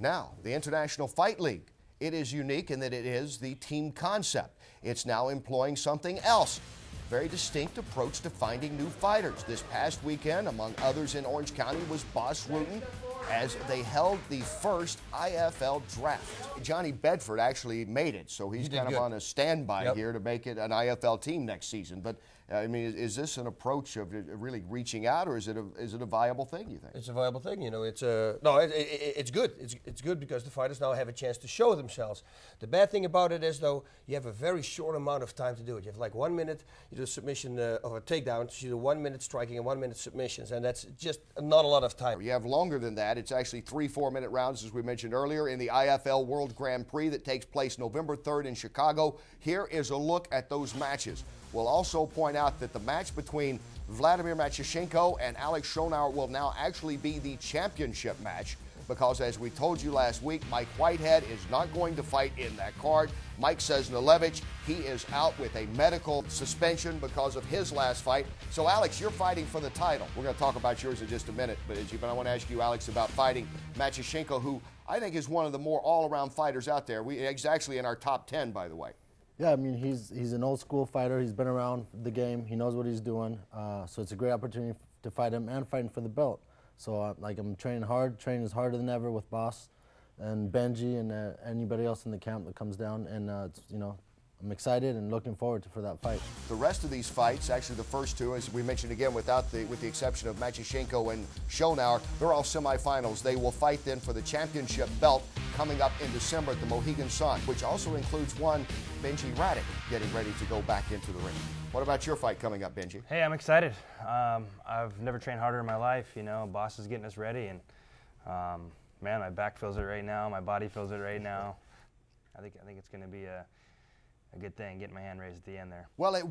Now, the International Fight League. It is unique in that it is the team concept. It's now employing something else. Very distinct approach to finding new fighters. This past weekend, among others in Orange County, was Boss Rutan as they held the first IFL draft. Johnny Bedford actually made it, so he's kind of on a standby here to make it an IFL team next season. But I mean, is this an approach of really reaching out, or is it a viable thing, you think? It's a viable thing, you know. It's it's good. It's good because the fighters now have a chance to show themselves. The bad thing about it is, though, you have a very short amount of time to do it. You have like 1 minute, you do a submission of a takedown, so you do 1 minute striking and 1 minute submissions, and that's just not a lot of time. You have longer than that. It's actually 3 4-minute rounds, as we mentioned earlier, in the IFL World Grand Prix that takes place November 3rd in Chicago. Here is a look at those matches. We'll also point out that the match between Vladimir Matyushenko and Alex Schoenauer will now actually be the championship match because, as we told you last week, Mike Whitehead is not going to fight in that card. Mike Sesnelevich, he is out with a medical suspension because of his last fight. So, Alex, you're fighting for the title. We're going to talk about yours in just a minute, but I want to ask you, Alex, about fighting Matyushenko, who I think is one of the more all-around fighters out there. He's actually in our top 10, by the way. Yeah, I mean, he's an old-school fighter. He's been around the game. He knows what he's doing. So it's a great opportunity to fight him and fighting for the belt. So, I'm training hard. Training is harder than ever with Boss and Benji and anybody else in the camp that comes down. And, you know, I'm excited and looking forward for that fight. The rest of these fights, actually the first two, as we mentioned again, with the exception of Matyushenko and Schoenauer, they're all semifinals. They will fight then for the championship belt coming up in December at the Mohegan Sun, which also includes one Benji Radek getting ready to go back into the ring. What about your fight coming up, Benji? Hey, I'm excited. I've never trained harder in my life. You know, Boss is getting us ready, and man, my back feels it right now. My body feels it right now. I think it's going to be a good thing, getting my hand raised at the end there. Well, it